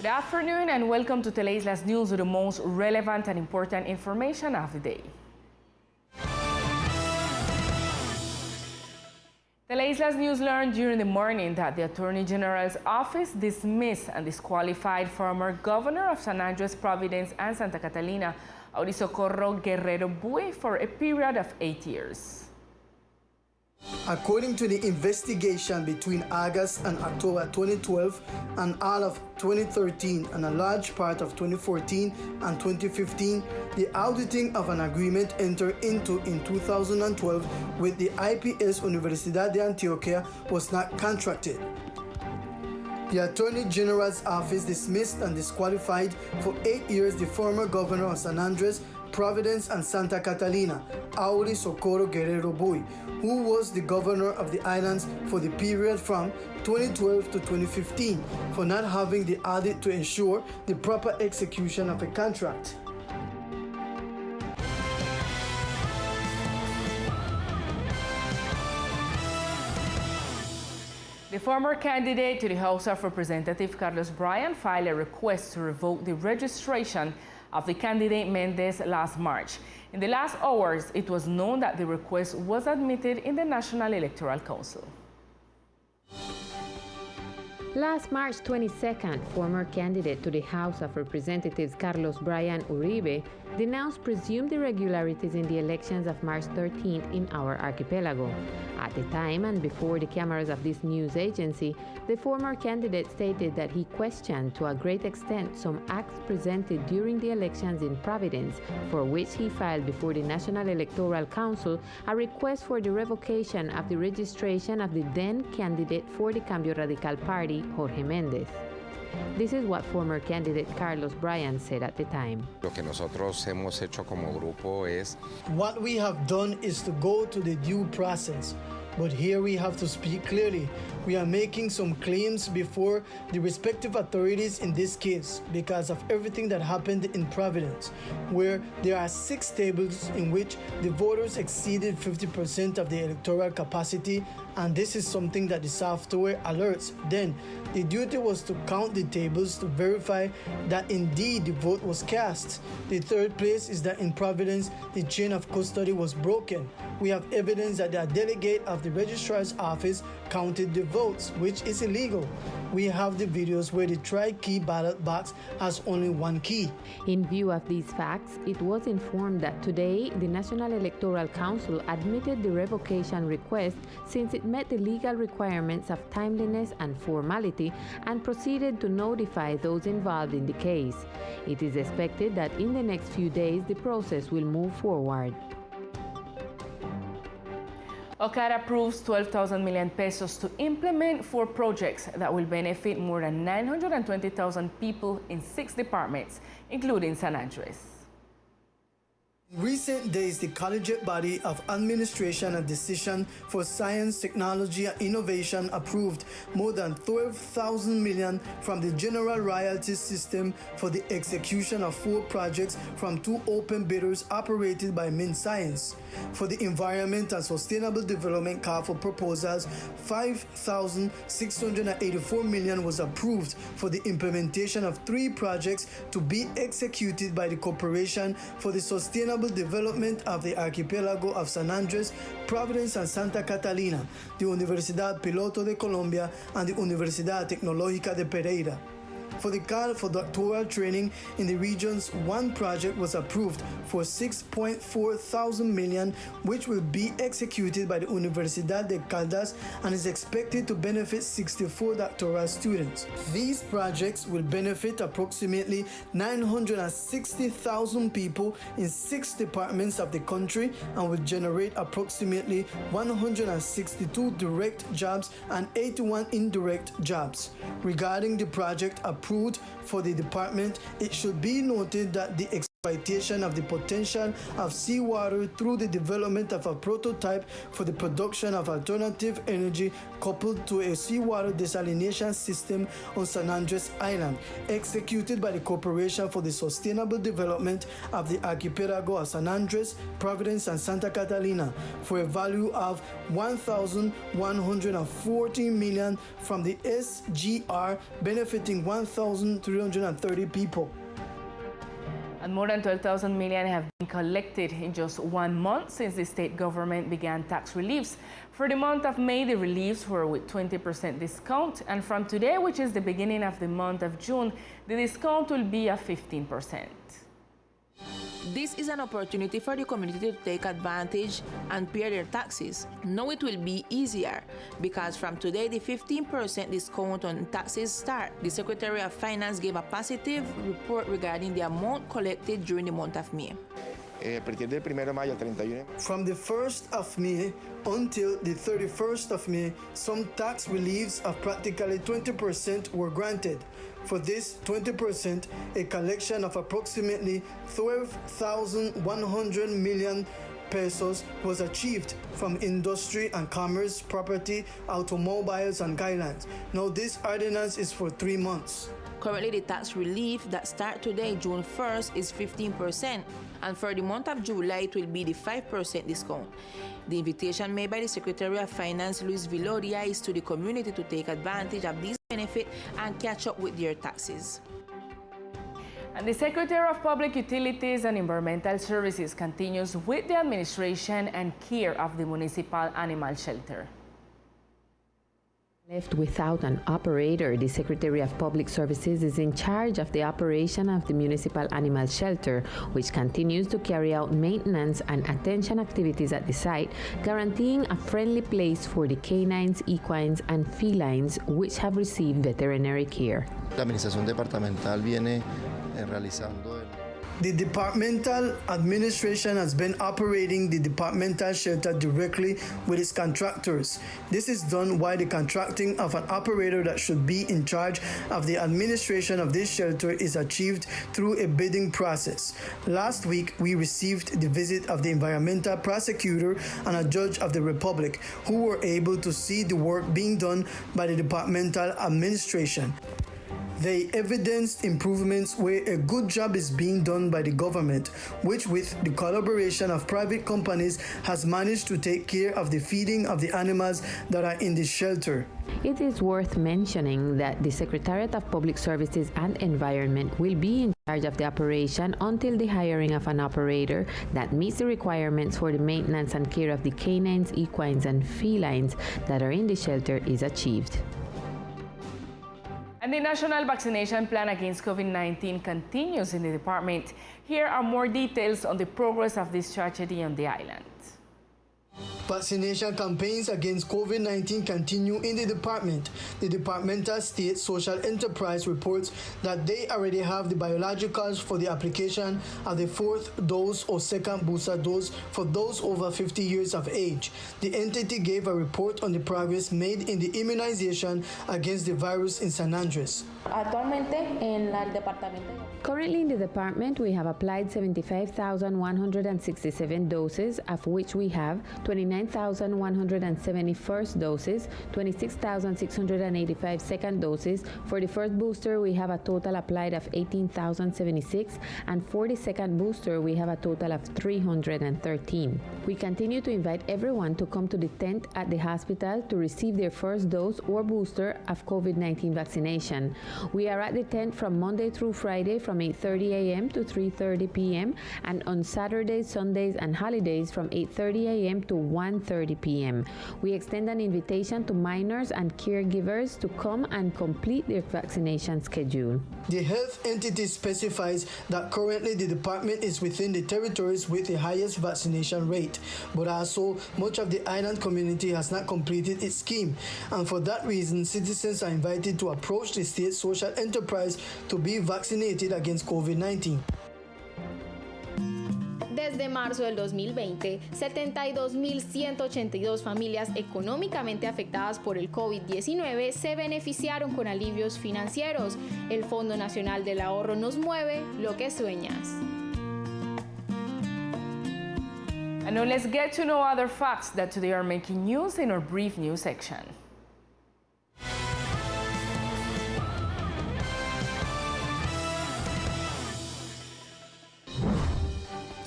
Good afternoon and welcome to Teleislas News with the most relevant and important information of the day. Teleislas News learned during the morning that the Attorney General's office dismissed and disqualified former Governor of San Andres, Providence, and Santa Catalina, Socorro Guerrero Bui, for a period of 8 years. According to the investigation between August and October 2012 and all of 2013 and a large part of 2014 and 2015, the auditing of an agreement entered into in 2012 with the IPS Universidad de Antioquia was not contracted. The Attorney General's office dismissed and disqualified for 8 years the former Governor of San Andres, Providence, and Santa Catalina, Socorro Guerrero Bui, who was the governor of the islands for the period from 2012 to 2015, for not having the audit to ensure the proper execution of a contract. The former candidate to the House of Representatives, Carlos Bryan, filed a request to revoke the registration of the candidate Mendez last March. In the last hours, it was known that the request was admitted in the National Electoral Council. Last March 22nd, former candidate to the House of Representatives Carlos Bryan Uribe denounced presumed irregularities in the elections of March 13th in our archipelago. At the time and before the cameras of this news agency, the former candidate stated that he questioned to a great extent some acts presented during the elections in Providence, for which he filed before the National Electoral Council a request for the revocation of the registration of the then candidate for the Cambio Radical Party, Jorge Mendez. This is what former candidate Carlos Bryan said at the time. Lo que nosotros hemos hecho como grupo es... What we have done is to go to the due process. But here we have to speak clearly. We are making some claims before the respective authorities in this case because of everything that happened in Providence, where there are 6 tables in which the voters exceeded 50% of the electoral capacity, and this is something that the software alerts. Then the duty was to count the tables to verify that indeed the vote was cast. The third place is that in Providence, the chain of custody was broken. We have evidence that the delegate of the registrar's office counted the votes, which is illegal. We have the videos where the tri-key ballot box has only 1 key. In view of these facts, it was informed that today the National Electoral Council admitted the revocation request since it met the legal requirements of timeliness and formality and proceeded to notify those involved in the case. It is expected that in the next few days the process will move forward. OCAD approves 12,000 million pesos to implement 4 projects that will benefit more than 920,000 people in 6 departments, including San Andres. In recent days, the Collegiate Body of Administration and Decision for Science, Technology, and Innovation approved more than 12,000 million from the General Royalties System for the execution of 4 projects from 2 open bidders operated by MinScience. For the Environment and Sustainable Development call for proposals, 5,684 million was approved for the implementation of 3 projects to be executed by the Corporation for the Sustainable Development of the Archipelago of San Andres, Providence, and Santa Catalina, the Universidad Piloto de Colombia, and the Universidad Tecnológica de Pereira. For the call for doctoral training in the regions, 1 project was approved for 6.4 thousand million, which will be executed by the Universidad de Caldas and is expected to benefit 64 doctoral students. These projects will benefit approximately 960,000 people in 6 departments of the country and will generate approximately 162 direct jobs and 81 indirect jobs. Regarding the project approved for the department, it should be noted that the exploitation of the potential of seawater through the development of a prototype for the production of alternative energy coupled to a seawater desalination system on San Andres Island, executed by the Corporation for the Sustainable Development of the Archipelago of San Andres, Providence, and Santa Catalina, for a value of $1,140 million from the SGR, benefiting 1,330 people. And more than 12,000 million have been collected in just 1 month since the state government began tax reliefs. For the month of May, the reliefs were with 20% discount, and from today, which is the beginning of the month of June, the discount will be at 15%. This is an opportunity for the community to take advantage and pay their taxes. Now it will be easier because from today the 15% discount on taxes start. The Secretary of Finance gave a positive report regarding the amount collected during the month of May. From the 1st of May until the 31st of May, some tax reliefs of practically 20% were granted. For this 20%, a collection of approximately 12,100 million pesos was achieved from industry and commerce, property, automobiles, and guidelines. Now this ordinance is for 3 months. Currently, the tax relief that starts today, June 1st, is 15%, and for the month of July, it will be the 5% discount. The invitation made by the Secretary of Finance, Luis Viloria, is to the community to take advantage of these benefits and catch up with their taxes. And the Secretary of Public Utilities and Environmental Services continues with the administration and care of the municipal animal shelter. Left without an operator, the Secretary of Public Services is in charge of the operation of the municipal animal shelter, which continues to carry out maintenance and attention activities at the site, guaranteeing a friendly place for the canines, equines, and felines which have received veterinary care. La administración departamental viene realizando The departmental administration has been operating the departmental shelter directly with its contractors. This is done while the contracting of an operator that should be in charge of the administration of this shelter is achieved through a bidding process. Last week, we received the visit of the environmental prosecutor and a judge of the Republic, who were able to see the work being done by the departmental administration. They evidenced improvements where a good job is being done by the government, which with the collaboration of private companies has managed to take care of the feeding of the animals that are in the shelter. It is worth mentioning that the Secretariat of Public Services and Environment will be in charge of the operation until the hiring of an operator that meets the requirements for the maintenance and care of the canines, equines, and felines that are in the shelter is achieved. And the national vaccination plan against COVID-19 continues in the department. Here are more details on the progress of this strategy on the island. Vaccination campaigns against COVID-19 continue in the department. The departmental state social enterprise reports that they already have the biologicals for the application of the 4th dose or second booster dose for those over 50 years of age. The entity gave a report on the progress made in the immunization against the virus in San Andres. Currently in the department, we have applied 75,167 doses, of which we have 29,170 first doses, 26,685 second doses. For the first booster, we have a total applied of 18,076, and for the second booster, we have a total of 313. We continue to invite everyone to come to the tent at the hospital to receive their first dose or booster of COVID-19 vaccination. We are at the tent from Monday through Friday from 8:30 a.m. to 3:30 p.m. and on Saturdays, Sundays, and holidays from 8:30 a.m. to 1:30 p.m. We extend an invitation to minors and caregivers to come and complete their vaccination schedule. The health entity specifies that currently the department is within the territories with the highest vaccination rate, but also much of the island community has not completed its scheme, and for that reason, citizens are invited to approach the state social enterprise to be vaccinated against COVID-19. Desde marzo del 2020, 72.182 familias económicamente afectadas por el COVID-19 se beneficiaron con alivios financieros. El Fondo Nacional del Ahorro nos mueve lo que sueñas. And now let's get to know other facts that today are making news in our brief news section.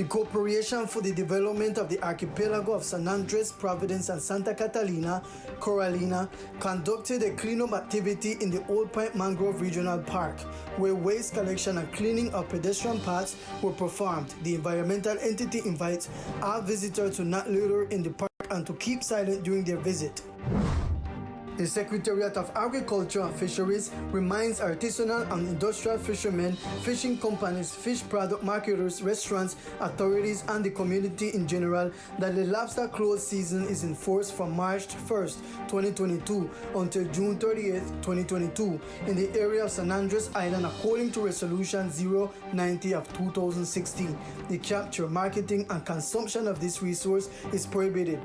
The Corporation for the Development of the Archipelago of San Andres, Providence, and Santa Catalina, Coralina, conducted a cleanup activity in the Old Point Mangrove Regional Park, where waste collection and cleaning of pedestrian paths were performed. The environmental entity invites our visitors to not litter in the park and to keep silent during their visit. The Secretariat of Agriculture and Fisheries reminds artisanal and industrial fishermen, fishing companies, fish product marketers, restaurants, authorities, and the community in general that the lobster close season is in force from March 1st, 2022 until June 30th, 2022 in the area of San Andres Island according to Resolution 090 of 2016. The capture, marketing, and consumption of this resource is prohibited.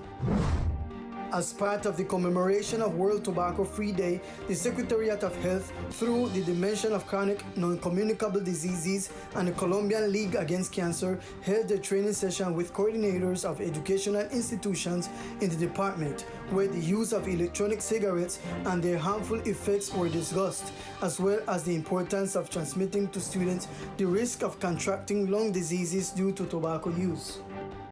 As part of the commemoration of World Tobacco Free Day, the Secretariat of Health, through the Dimension of Chronic Non-Communicable Diseases and the Colombian League Against Cancer, held a training session with coordinators of educational institutions in the department, where the use of electronic cigarettes and their harmful effects were discussed, as well as the importance of transmitting to students the risk of contracting lung diseases due to tobacco use.